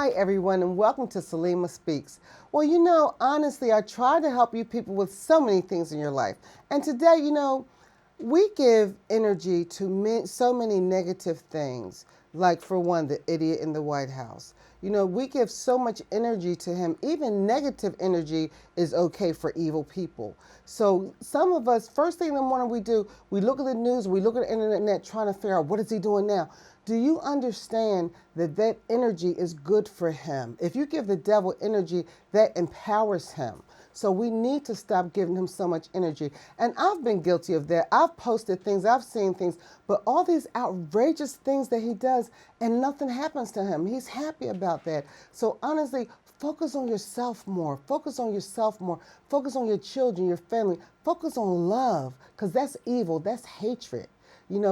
Hi, everyone, and welcome to Salima Speaks. Well, honestly, I try to help you people with so many things in your life. And today, we give energy to so many negative things. Like, for one, the idiot in the White House. We give so much energy to him. Even negative energy is okay for evil people. So some of us, first thing in the morning we look at the news, we look at the internet trying to figure out what is he doing now. Do you understand that energy is good for him? If you give the devil energy, that empowers him. So we need to stop giving him so much energy. And I've been guilty of that. I've posted things, I've seen things, but all these outrageous things that he does and nothing happens to him. He's happy about that. So honestly, focus on yourself more. Focus on yourself more. Focus on your children, your family. Focus on love, because that's evil. That's hatred.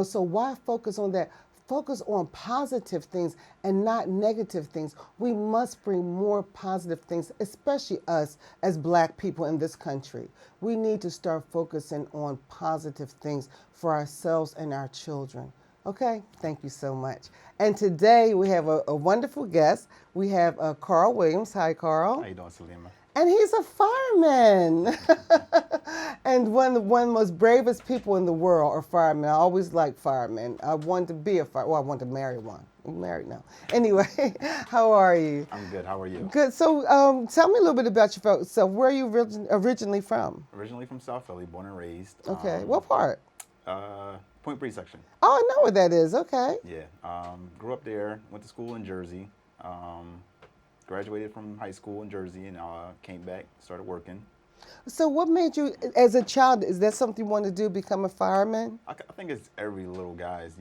So why focus on that? Focus on positive things and not negative things. We must bring more positive things, especially us as Black people in this country. We need to start focusing on positive things for ourselves and our children. Okay? Thank you so much. And today we have a wonderful guest. We have Carl Williams. Hi, Carl. How you doing, Salima? And he's a fireman. And one of the most bravest people in the world are firemen. I always liked firemen. I wanted to be a fireman. Well, I wanted to marry one. I'm married now. Anyway, how are you? I'm good. How are you? Good. So tell me a little bit about yourself. Where are you originally from? Originally from South Philly, born and raised. Okay. What part? Point Breeze section. Oh, I know where that is. Okay. Yeah. Grew up there. Went to school in Jersey. Graduated from high school in Jersey and came back, started working. So what made you, as a child, is that something you wanted to do, become a fireman? I think it's every little guy's,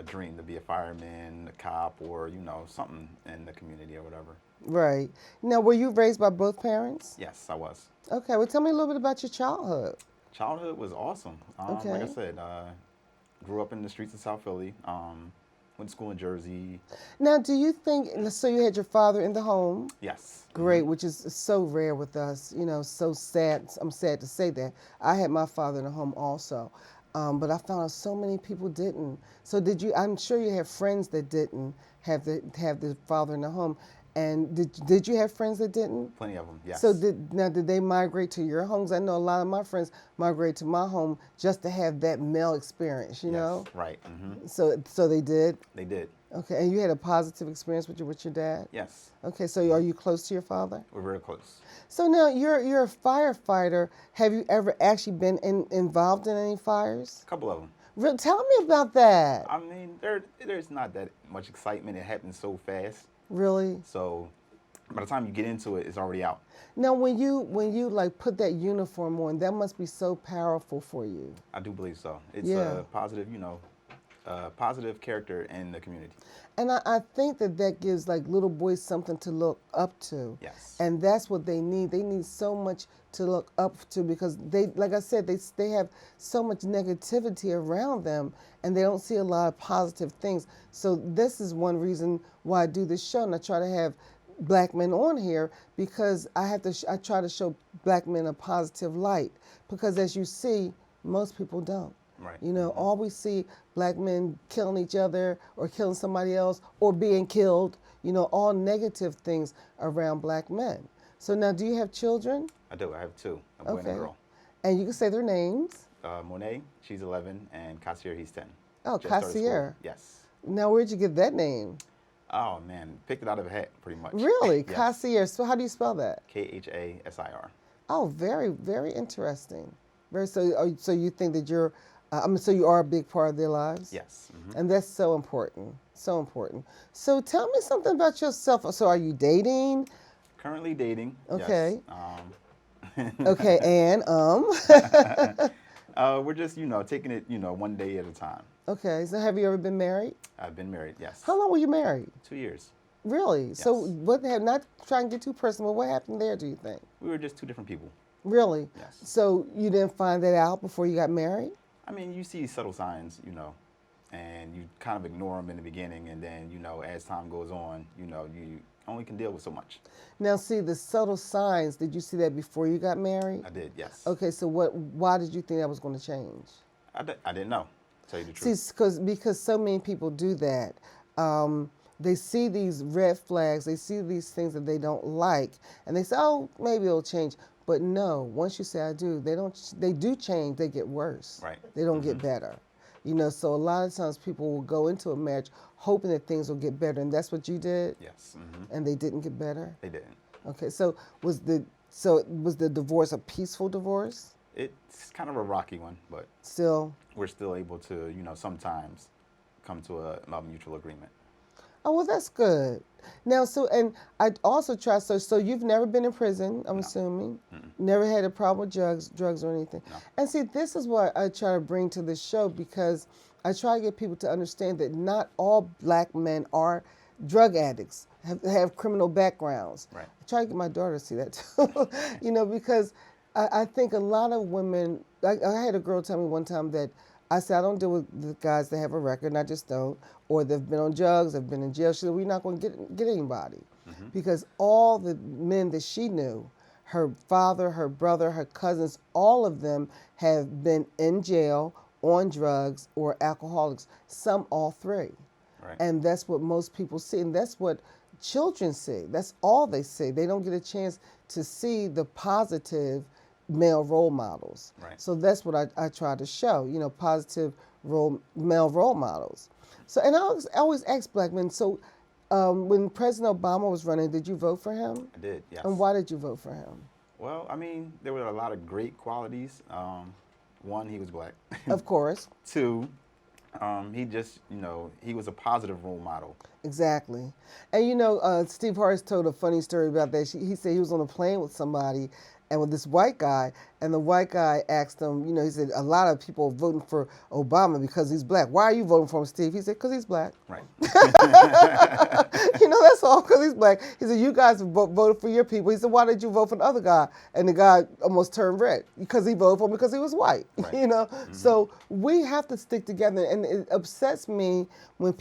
dream to be a fireman, a cop, or, something in the community or whatever. Right. Now, were you raised by both parents? Yes, I was. Okay. Well, tell me a little bit about your childhood. Childhood was awesome. Okay. Like I said, grew up in the streets of South Philly. Went to school in Jersey. Now, do you think, so you had your father in the home? Yes. Great, which is so rare with us, so sad. I'm sad to say that. I had my father in the home also, but I found out so many people didn't. So I'm sure you have friends that didn't have the father in the home. And did you have friends that didn't? Plenty of them, yes. So did they migrate to your homes? I know a lot of my friends migrate to my home just to have that male experience, know? Yes, right. Mm-hmm. So they did? They did. Okay, and you had a positive experience with your dad? Yes. Okay, so are you close to your father? We're very close. So now you're a firefighter. Have you ever actually been involved in any fires? A couple of them. Tell me about that. I mean, there's not that much excitement. It happens so fast. Really? So by the time you get into it, it's already out. Now, when you like put that uniform on, that must be so powerful for you. I do believe so. It's a positive, positive character in the community. And I think that gives like little boys something to look up to. Yes. And that's what they need. They need so much to look up to because they, like I said, they have so much negativity around them and they don't see a lot of positive things. So this is one reason why I do this show, and I try to have Black men on here because I try to show Black men a positive light because as you see, most people don't. Right. All we see Black men killing each other or killing somebody else or being killed, all negative things around Black men. So now, do you have children? I do. I have two, a boy and a girl. And you can say their names? Monet, she's 11, and Kassier, he's 10. Oh, Kassier. Yes. Now, where'd you get that name? Oh, man, picked it out of a hat, pretty much. Really? Yes. Kassier. So how do you spell that? Khasir. Oh, very, very interesting. So you think that so you are a big part of their lives? Yes. Mm-hmm. And that's so important. So important. So tell me something about yourself. So are you dating? Currently dating. Okay. Yes. Okay, and we're just, taking it, one day at a time. Okay, so have you ever been married? I've been married, yes. How long were you married? 2 years. Really? Yes. So not trying to get too personal, what happened there, do you think? We were just two different people. Really? Yes. So you didn't find that out before you got married? I mean, you see subtle signs, and you kind of ignore them in the beginning, and then, as time goes on, you only can deal with so much. Now, see, the subtle signs, did you see that before you got married? I did, yes. Okay, so why did you think that was going to change? I didn't know, to tell you the truth. See, because so many people do that. they see these red flags, they see these things that they don't like, and they say, oh, maybe it'll change. But no, once you say I do, they do change, they get worse. Right. They don't get better. So a lot of times people will go into a marriage hoping that things will get better, and that's what you did? Yes. And they didn't get better? They didn't. Okay, so was the divorce a peaceful divorce? It's kind of a rocky one, but Still? we're still able to, sometimes come to a mutual agreement. Oh, well, that's good. Now, and I also try, so you've never been in prison, I'm assuming? Never had a problem with drugs or anything? No. And see, this is what I try to bring to this show, because I try to get people to understand that not all black men are drug addicts, have criminal backgrounds. Right. I try to get my daughter to see that too, because I think a lot of women, I had a girl tell me one time that I said, I don't deal with the guys that have a record, and I just don't, or they've been on drugs, they've been in jail. She said, we're not going to get anybody. Because all the men that she knew, her father, her brother, her cousins, all of them have been in jail, on drugs, or alcoholics, some all three. Right. And that's what most people see, and that's what children see. That's all they see. They don't get a chance to see the positive male role models. Right. So that's what I try to show, positive male role models. So, and I always ask black men, so when President Obama was running, did you vote for him? I did, yes. And why did you vote for him? Well, I mean, there were a lot of great qualities. One, he was black. Of course. Two, he just, he was a positive role model. Exactly. And Steve Harris told a funny story about that. He said he was on a plane with somebody, and with this white guy, and the white guy asked him, he said, a lot of people are voting for Obama because he's black. Why are you voting for him, Steve? He said, because he's black. Right. That's all, because he's black. He said, you guys voted for your people. He said, why did you vote for the other guy? And the guy almost turned red because he voted for him because he was white, Right. So we have to stick together, and it upsets me when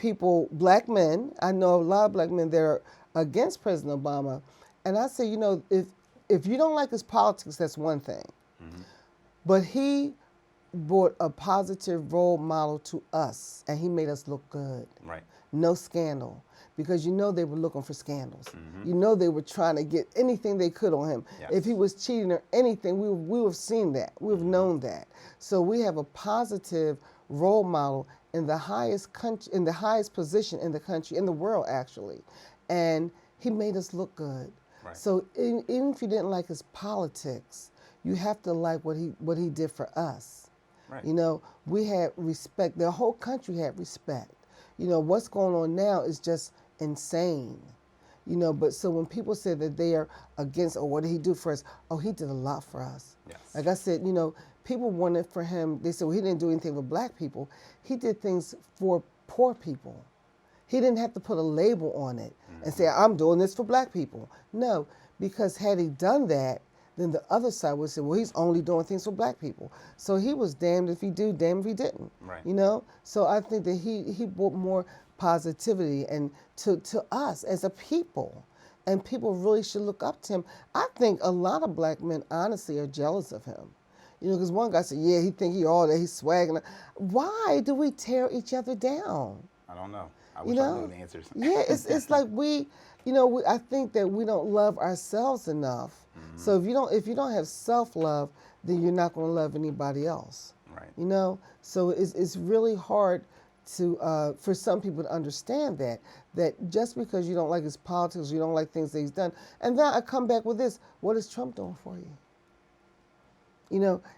black men, I know a lot of black men that are against President Obama, and I say, if you don't like his politics, that's one thing. But he brought a positive role model to us, and he made us look good. Right. No scandal. Because they were looking for scandals. They were trying to get anything they could on him. Yes. If he was cheating or anything, we would have seen that. We would have known that. So we have a positive role model in the highest position in the country, in the world actually. And he made us look good. Right. So even if you didn't like his politics, you have to like what he did for us. Right. We had respect. The whole country had respect. What's going on now is just insane. But so when people say that they are against, what did he do for us? Oh, he did a lot for us. Yes. Like I said, people wanted for him, they said, well, he didn't do anything for black people. He did things for poor people. He didn't have to put a label on it and say, I'm doing this for black people. No, because had he done that, then the other side would say, well, he's only doing things for black people. So he was damned if he do, damned if he didn't. Right. So I think that he brought more positivity and to us as a people. And people really should look up to him. I think a lot of black men, honestly, are jealous of him. Because one guy said, yeah, he think he all that, he's swagging. Why do we tear each other down? I don't know. I wish I knew the answers. Yeah, it's like I think that we don't love ourselves enough. So if you don't have self-love, then you're not going to love anybody else. Right. So it's really hard to for some people to understand that just because you don't like his politics, you don't like things that he's done. And then I come back with this: what is Trump doing for you?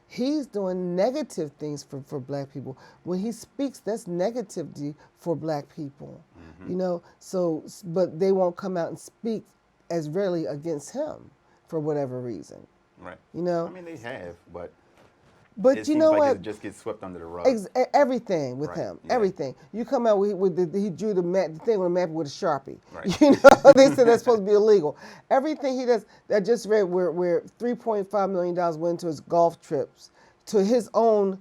He's doing negative things for black people. When he speaks, that's negativity for black people. But they won't come out and speak as really against him for whatever reason. Right. I mean, they have, but But it you seems know like what? it just gets swept under the rug. Everything with Right, him, yeah. everything. You come out he drew the thing on the map with a Sharpie. Right. They said that's supposed to be illegal. Everything he does, I just read where $3.5 million went into his golf trips to his own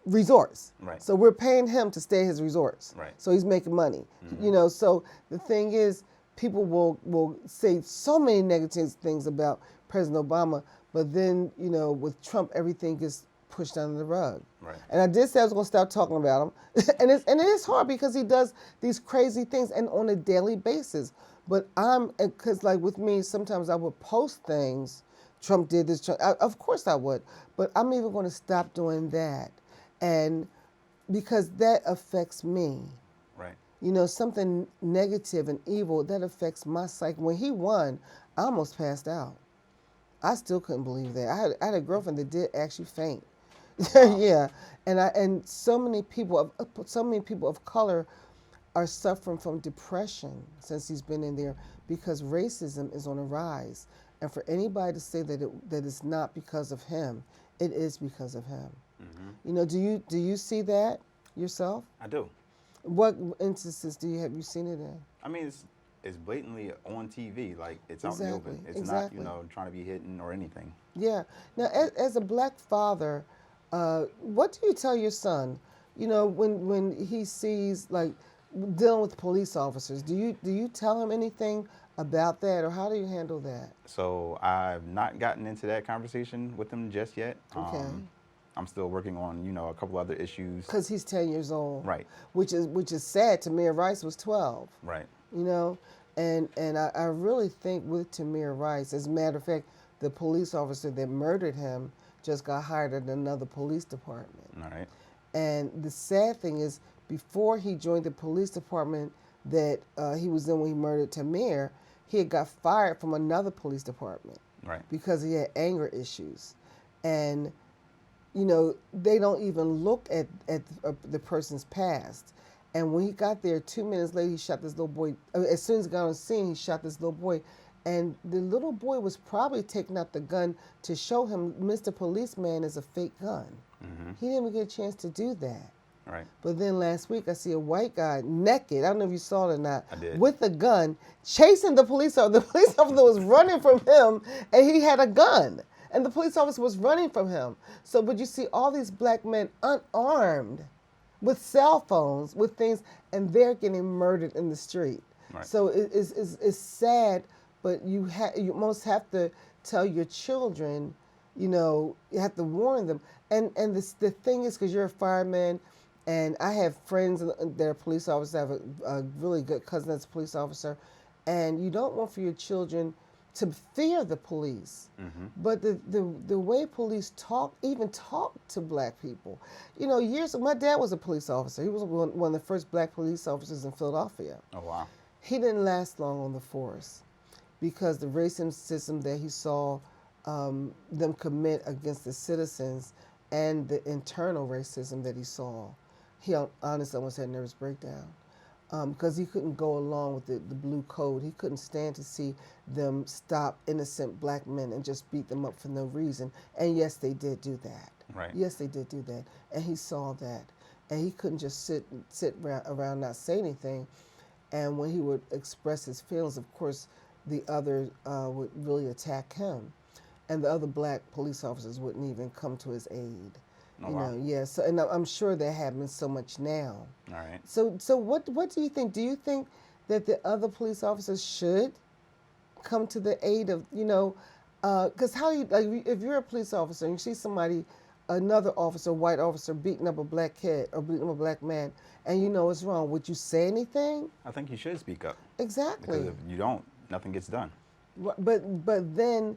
resorts. Right. So we're paying him to stay at his resorts. Right. So he's making money. So the thing is, people will say so many negative things about President Obama, but then, with Trump, everything gets pushed under the rug. Right. And I did say I was going to stop talking about him. and it is hard because he does these crazy things and on a daily basis. But because like with me, sometimes I would post things, Trump did this, of course I would. But I'm even going to stop doing that. And because that affects me. Right. You know, something negative and evil, that affects my psyche. When he won, I almost passed out. I still couldn't believe that. I had a girlfriend that did actually faint. Wow. Yeah, and so many people of color are suffering from depression since he's been in there because racism is on a rise. And for anybody to say that it's not because of him, it is because of him. Mm-hmm. You know, do you see that yourself? I do. What instances have you seen it in? I mean, it's blatantly on TV, like it's out in the open. It's exactly. not, trying to be hidden or anything. Yeah. Now, as a black father, what do you tell your son? You know, when he sees like dealing with police officers, do you tell him anything about that, or how do you handle that? So I've not gotten into that conversation with him just yet. Okay. I'm still working on, a couple other issues. Because he's 10 years old. Right. Which is sad. Tamir Rice was 12. Right. You know, and I really think with Tamir Rice, as a matter of fact, the police officer that murdered him just got hired at another police department. All right. And the sad thing is, before he joined the police department that he was in when he murdered Tamir, he had got fired from another police department. Right. Because he had anger issues. And they don't even look at the person's past. And when he got there, 2 minutes later, he shot this little boy. As soon as he got on the scene, he shot this little boy. And the little boy was probably taking out the gun to show him Mr. Policeman is a fake gun. Mm-hmm. He didn't even get a chance to do that. Right. But then last week, I see a white guy naked, I don't know if you saw it or not, I did. with a gun, chasing the police officer. The police officer was running from him, and he had a gun. And the police officer was running from him. So, but you see all these black men unarmed with cell phones, with things, and they're getting murdered in the street. Right. So it's sad, but you almost have to tell your children, you have to warn them. And the thing is, because you're a fireman, and I have friends that are police officers. I have a really good cousin that's a police officer, and you don't want for your children to fear the police. Mm-hmm. But the way police talk to black people. Years ago, my dad was a police officer. He was one of the first black police officers in Philadelphia. Oh, wow. He didn't last long on the force because the racism that he saw them commit against the citizens and the internal racism that he saw, he honestly almost had a nervous breakdown. Because he couldn't go along with the blue code. He couldn't stand to see them stop innocent black men and just beat them up for no reason. And yes, they did do that. Right. Yes, they did do that. And he saw that. And he couldn't just sit around not say anything. And when he would express his feelings, of course, the others would really attack him. And the other black police officers wouldn't even come to his aid. Oh, wow. Yeah. So, and I'm sure that happens so much now. All right. So what do you think? Do you think that the other police officers should come to the aid of, because if you're a police officer and you see somebody, another officer, white officer, beating up a black kid or beating up a black man, and you know it's wrong, would you say anything? I think you should speak up. Exactly. Because if you don't, nothing gets done. But then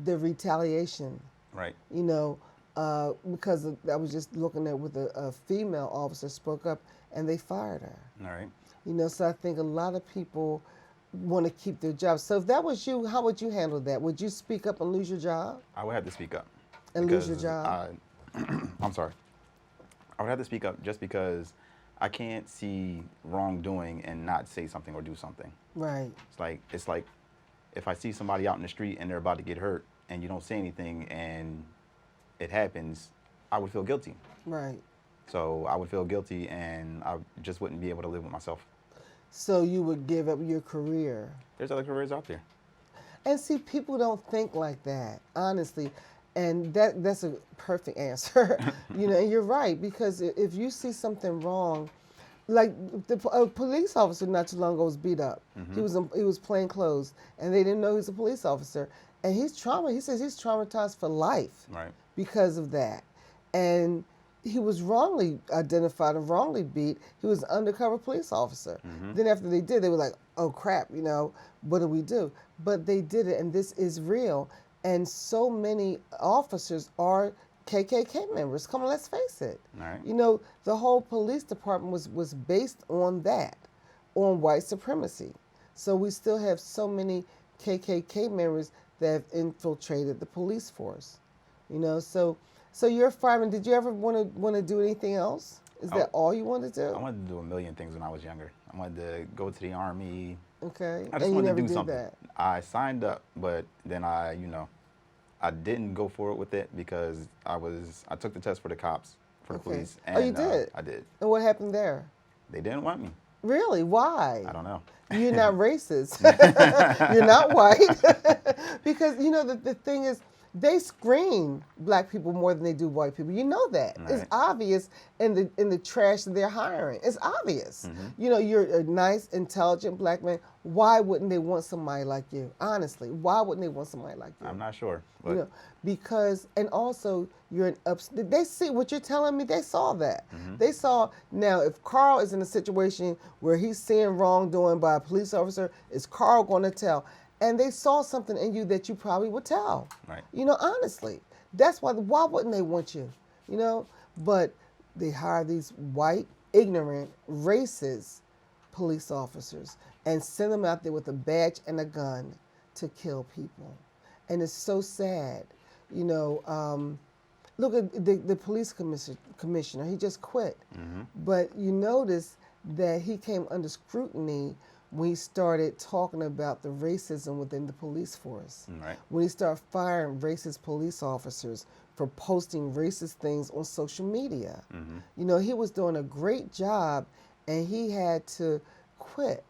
the retaliation. Right. Because I was just looking at with a female officer spoke up and they fired her. All right. So I think a lot of people want to keep their jobs. So if that was you, how would you handle that? Would you speak up and lose your job? I would have to speak up. And lose your job? I'm sorry. I would have to speak up just because I can't see wrongdoing and not say something or do something. Right. It's like if I see somebody out in the street and they're about to get hurt and you don't say anything and it happens, I would feel guilty. Right. So I would feel guilty and I just wouldn't be able to live with myself. So you would give up your career. There's other careers out there. And see, people don't think like that, honestly. And that's a perfect answer. And you're right, because if you see something wrong, like a police officer not too long ago was beat up. Mm-hmm. He was plain clothes, and they didn't know he was a police officer. And he says he's traumatized for life. Right. Because of that. and he was wrongly identified and wrongly beat. He was an undercover police officer. Then after they did, they were like, oh crap, what do we do? But they did it, and this is real. And so many officers are KKK members. Come on, let's face it. All right. The whole police department was based on that, on white supremacy. So we still have so many KKK members that have infiltrated the police force. So you're a fireman. Did you ever want to do anything else? Is that all you wanted to do? I wanted to do a million things when I was younger. I wanted to go to the Army. Okay. I just wanted to do something. I signed up, but then I didn't go for it with it because I took the test for the cops, for the police. And, you did? I did. And what happened there? They didn't want me. Really? Why? I don't know. You're not racist. You're not white. Because, the thing is, they screen black people more than they do white people. You know that. Right. It's obvious in the trash that they're hiring. It's obvious. You're a nice, intelligent black man. Why wouldn't they want somebody like you? Honestly, why wouldn't they want somebody like you? I'm not sure. But Because, and also, you're an they see what you're telling me, they saw that. They saw, now, if Carl is in a situation where he's seeing wrongdoing by a police officer, is Carl going to tell? And they saw something in you that you probably would tell. Right. Honestly. That's why wouldn't they want you? But they hire these white, ignorant, racist police officers and send them out there with a badge and a gun to kill people. And it's so sad. Look at the police commissioner. He just quit. But you notice that he came under scrutiny when he started talking about the racism within the police force. Right. When he started firing racist police officers for posting racist things on social media. He was doing a great job, and he had to quit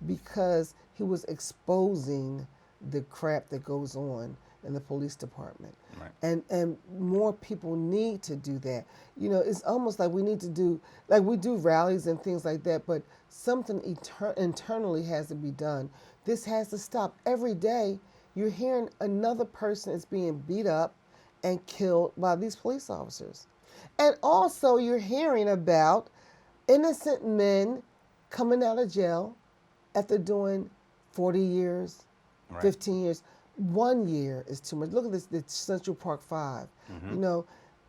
because he was exposing the crap that goes on in the police department. Right. And more people need to do that. It's almost like we need to do, like we do rallies and things like that, but something internally has to be done. This has to stop. Every day you're hearing another person is being beat up and killed by these police officers. And also you're hearing about innocent men coming out of jail after doing 40 years, 15 years. 1 year is too much. Look at this, the Central Park 5.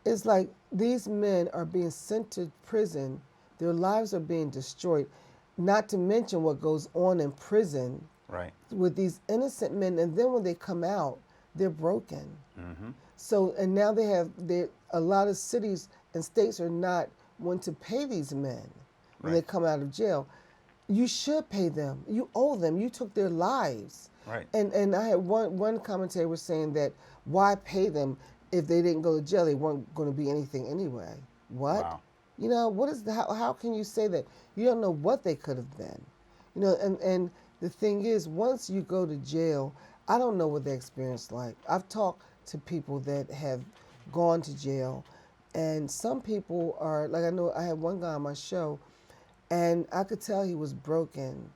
It's like these men are being sent to prison. Their lives are being destroyed. Not to mention what goes on in prison with these innocent men. And then when they come out, they're broken. So, and now a lot of cities and states are not wanting to pay these men when they come out of jail. You should pay them. You owe them. You took their lives. Right. And I had one commentator was saying that why pay them if they didn't go to jail? They weren't going to be anything anyway. What? Wow. What is how can you say that? You don't know what they could have been. And the thing is, once you go to jail, I don't know what the experience like. I've talked to people that have gone to jail, and some people are like, I know I had one guy on my show, and I could tell he was broken.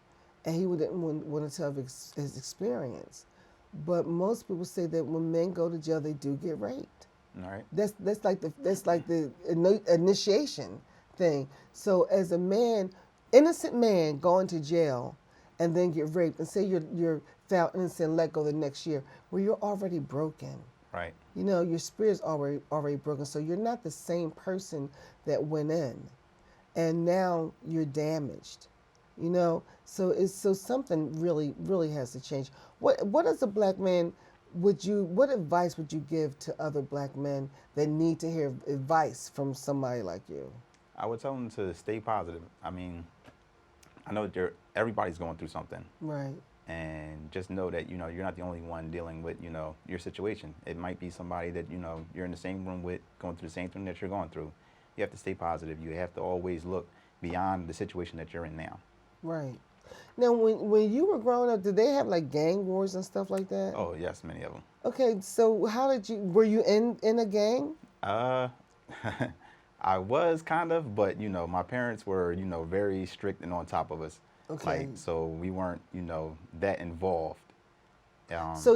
And he didn't want to tell his experience. But most people say that when men go to jail, they do get raped. All right. That's like the initiation thing. So as a man, innocent man going to jail and then get raped, and say you're found innocent and let go the next year, well, you're already broken. Right. Your spirit's already broken. So you're not the same person that went in, and now you're damaged. So something really has to change. What as a black man what advice would you give to other black men that need to hear advice from somebody like you? I would tell them to stay positive. I mean, I know that everybody's going through something. Right. And just know that, you're not the only one dealing with, your situation. It might be somebody that, you're in the same room with, going through the same thing that you're going through. You have to stay positive. You have to always look beyond the situation that you're in now. Right. Now, when you were growing up, did they have like gang wars and stuff like that? Oh, yes, many of them. Okay, so were you in a gang? I was kind of, but, my parents were, very strict and on top of us. Okay. So we weren't, that involved. But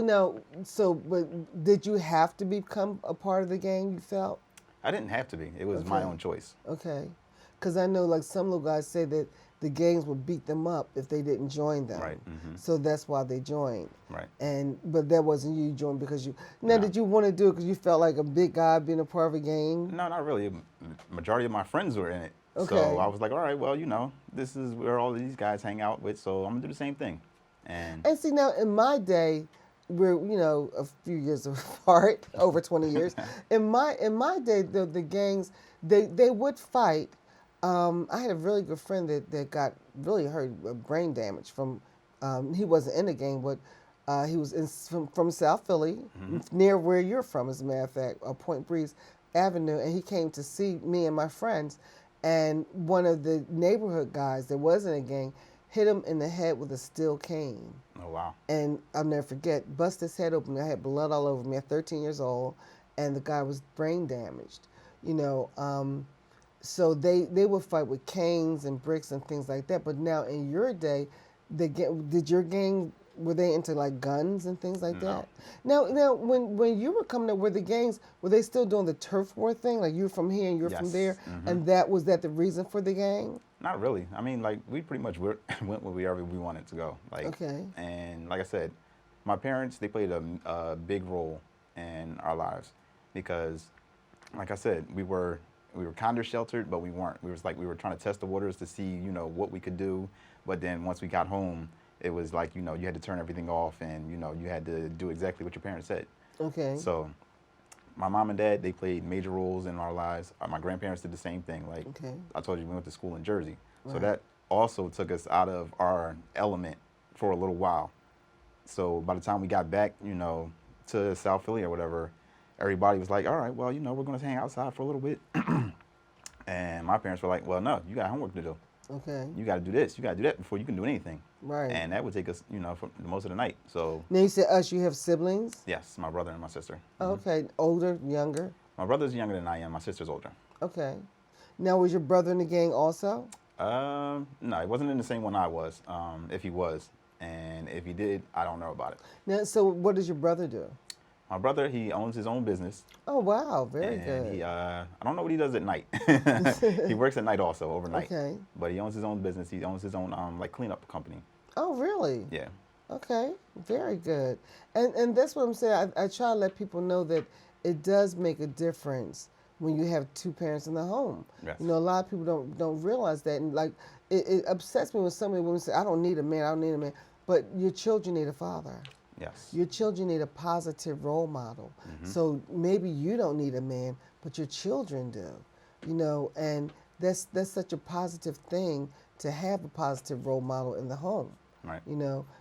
did you have to become a part of the gang, you felt? I didn't have to be. It was my own choice. Okay. Because I know like some little guys say that the gangs would beat them up if they didn't join them. Right. So that's why they joined. Right. But that wasn't you joined because you. Now, did you want to do it because you felt like a big guy being a part of a gang? No, not really. Majority of my friends were in it. Okay. So I was like, all right, well, this is where all of these guys hang out with, so I'm going to do the same thing. And see, now in my day, we're a few years apart, over 20 years. In my day, the gangs they would fight. I had a really good friend that got really hurt, brain damage from. He wasn't in the gang, but he was from South Philly, near where you're from, as a matter of fact, Point Breeze Avenue, and he came to see me and my friends. And one of the neighborhood guys that was in a gang hit him in the head with a steel cane. oh wow. And I'll never forget, bust his head open. I had blood all over me at 13 years old, and the guy was brain damaged. So they would fight with canes and bricks and things like that. But now in your day, did your gang, were they into like guns and things like that? Now when you were coming up, were they still doing the turf war thing? Like you're from here and you're from there, and was that the reason for the gang? Not really. I mean, like we pretty much went wherever we wanted to go. Like, okay. And like I said, my parents, they played a big role in our lives because, like I said, we were kind of sheltered, but we weren't. We were trying to test the waters to see what we could do. But then once we got home, it was like, you had to turn everything off and, you had to do exactly what your parents said. Okay. So my mom and dad, they played major roles in our lives. My grandparents did the same thing. Like I told you, we went to school in Jersey. Right. So that also took us out of our element for a little while. So by the time we got back, to South Philly or whatever, everybody was like, all right, well, we're going to hang outside for a little bit. And my parents were like, well, no, you got homework to do. Okay. You got to do this. You got to do that before you can do anything. Right. And that would take us, for most of the night. So. Now you said us. You have siblings? Yes, my brother and my sister. Okay. Older, younger? My brother's younger than I am. My sister's older. Okay. Now, was your brother in the gang also? No, he wasn't in the same one I was. If he was, and if he did, I don't know about it. Now, so what does your brother do? My brother, he owns his own business. Oh wow, very and good. He, I don't know what he does at night. He works at night also, overnight. Okay. But he owns his own business. He owns his own like cleanup company. Oh really? Yeah. Okay, very good. And that's what I'm saying. I try to let people know that it does make a difference when you have two parents in the home. Yes. A lot of people don't realize that, and like it upsets me when somebody women say, "I don't need a man. I don't need a man," but your children need a father. Yes. Your children need a positive role model. So maybe you don't need a man, but your children do. And that's such a positive thing to have a positive role model in the home. Right.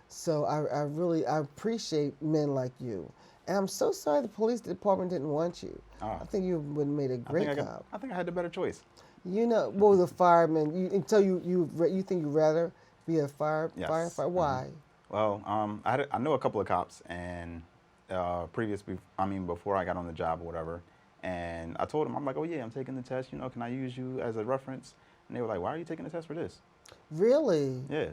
So I appreciate men like you. And I'm so sorry the police department didn't want you. Oh. I think you would have made a great cop. I think I had the better choice. Well, the fireman, you think you'd rather be a firefighter? Why? Well, I know a couple of cops, and before I got on the job or whatever, and I told them, I'm like, oh yeah, I'm taking the test. Can I use you as a reference? And they were like, why are you taking the test for this? Really? Yeah.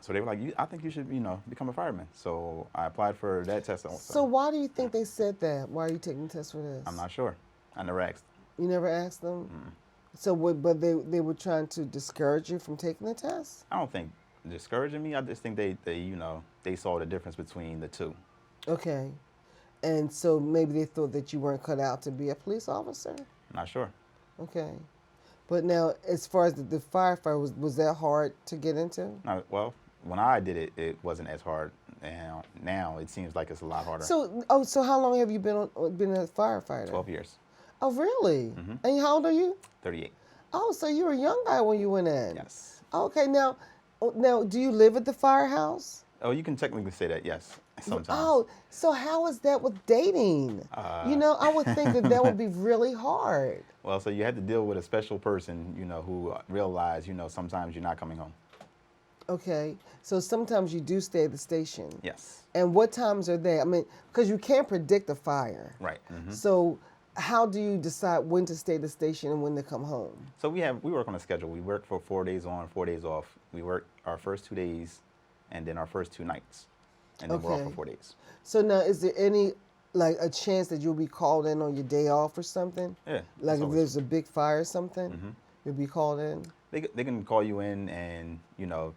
So they were like, I think you should, become a fireman. So I applied for that test. So why do you think they said that? Why are you taking the test for this? I'm not sure. I never asked. You never asked them? So, but they were trying to discourage you from taking the test? I don't think discouraging me. I just think they saw the difference between the two. Okay. And so maybe they thought that you weren't cut out to be a police officer? Not sure. Okay. But now, as far as the firefighter, was that hard to get into? Well, when I did it, it wasn't as hard. And now it seems like it's a lot harder. So how long have you been a firefighter? 12 years. Oh, really? And how old are you? 38. Oh, so you were a young guy when you went in? Yes. Okay, now, do you live at the firehouse? Oh, you can technically say that, yes, sometimes. Oh, so how is that with dating? I would think that would be really hard. Well, so you had to deal with a special person, who realized, sometimes you're not coming home. Okay, so sometimes you do stay at the station. Yes. And what times are they? I mean, because you can't predict a fire. Right. So how do you decide when to stay at the station and when to come home? So we work on a schedule. We work for 4 days on, 4 days off. We work our first 2 days and then our first 2 nights. And then we're off for 4 days. So now, is there any like a chance that you'll be called in on your day off or something? Yeah. Like if always- there's a big fire or something, you'll be called in? they can call you in and,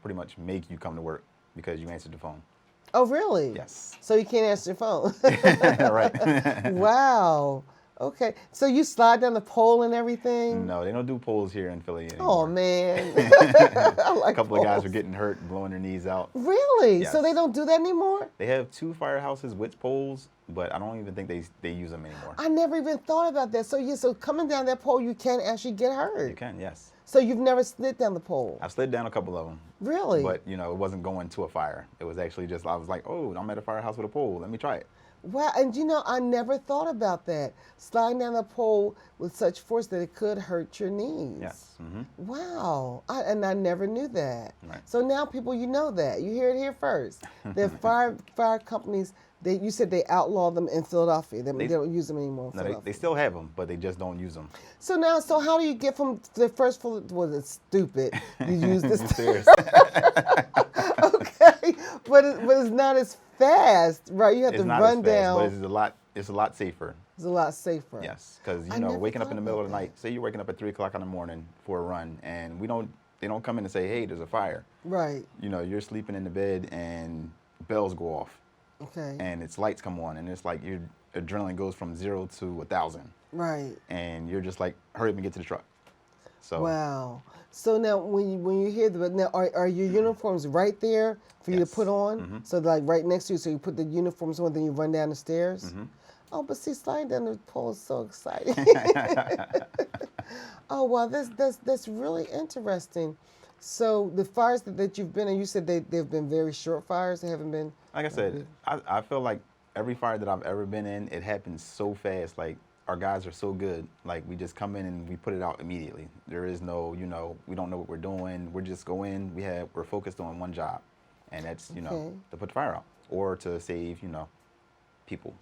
pretty much make you come to work because you answered the phone. Oh, really? Yes. So you can't answer your phone? Right. Wow. Okay. So you slide down the pole and everything? No, they don't do polls here in Philly Oh, anymore. man. I like A couple of guys poles. are getting hurt, blowing their knees out. Really? Yes. So they don't do that anymore? They have 2 firehouses with poles, but I don't even think they use them anymore. I never even thought about that. So coming down that pole, you can actually get hurt. You can, yes. So you've never slid down the pole? I've slid down a couple of them. Really? But, it wasn't going to a fire. It was actually just, I was like, oh, I'm at a firehouse with a pole. Let me try it. Wow, and I never thought about that. Sliding down the pole with such force that it could hurt your knees. Yes. Wow, and I never knew that. Right. So now people, you know that. You hear it here first. The fire companies, you said they outlawed them in Philadelphia. They don't use them anymore in No, Philadelphia. they still have them, but they just don't use them. So how do you get from the first floor? Was it stupid? You use this. Serious. Okay, but it's not as fast, right? You have It's to not run as fast, down. but it's a lot safer. It's a lot safer. Yes, because I never waking up in thought the middle about of the night. Say you're waking up at 3:00 in the morning for a run, and they don't come in and say, "Hey, there's a fire." Right. You're sleeping in the bed, and bells go off, Okay. and its lights come on, and it's like your adrenaline goes from 0 to 1,000, Right. and you're just like, "Hurry up and get to the truck." So Wow. So now, when you hear are your uniforms right there for you to Yes. put on? So like right next to you, so you put the uniforms on, then you run down the stairs. Oh, but see, sliding down the pole is so exciting. Oh, wow, that's really interesting. So the fires that you've been in, you said they've been very short fires. They haven't been. like I said, I feel like every fire that I've ever been in, it happens so fast. Like, our guys are so good. Like, we just come in and we put it out immediately. There is no, we don't know what we're doing. We're just go in. We're focused on one job, and that's Okay. to put the fire out or to save people.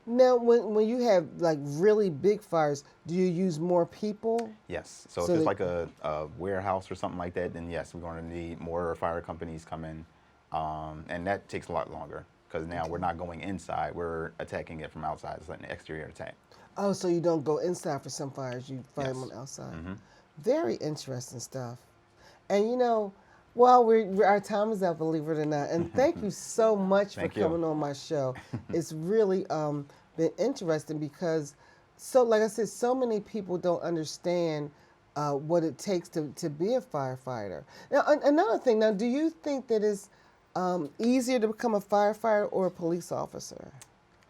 Now, when you have like really big fires, do you use more people? Yes. So, So if it's they- like a warehouse or something like that, then yes, we're going to need more fire companies come in, and that takes a lot longer because now we're not going inside. We're attacking it from outside. It's like an exterior attack. Oh, so you don't go inside for some fires, you fight them Yes. on outside. Very interesting stuff. And well, our time is up, believe it or not. And thank you so much for Thank you. coming on my show. It's really been interesting because, like I said, so many people don't understand what it takes to be a firefighter. Now, another thing, do you think that it's easier to become a firefighter or a police officer?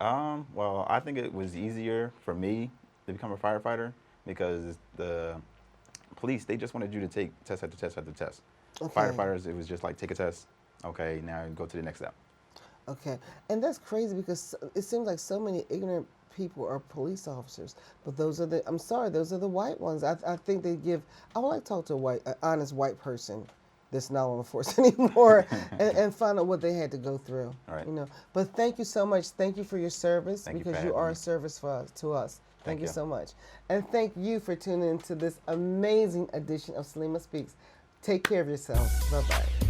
Well, I think it was easier for me to become a firefighter because the police, they just wanted you to take test after test after test. Okay. Firefighters, it was just like, take a test. Okay, now go to the next step. Okay, and that's crazy because it seems like so many ignorant people are police officers, but those are the white ones. I think they give. I would like to talk to an honest white person that's not on the force anymore and find out what they had to go through. All right. But thank you so much. Thank you for your service Thank you because for you are having a me. service to us. Thank you you. so much, and thank you for tuning into this amazing edition of Salima Speaks. Take care of yourselves. Bye bye.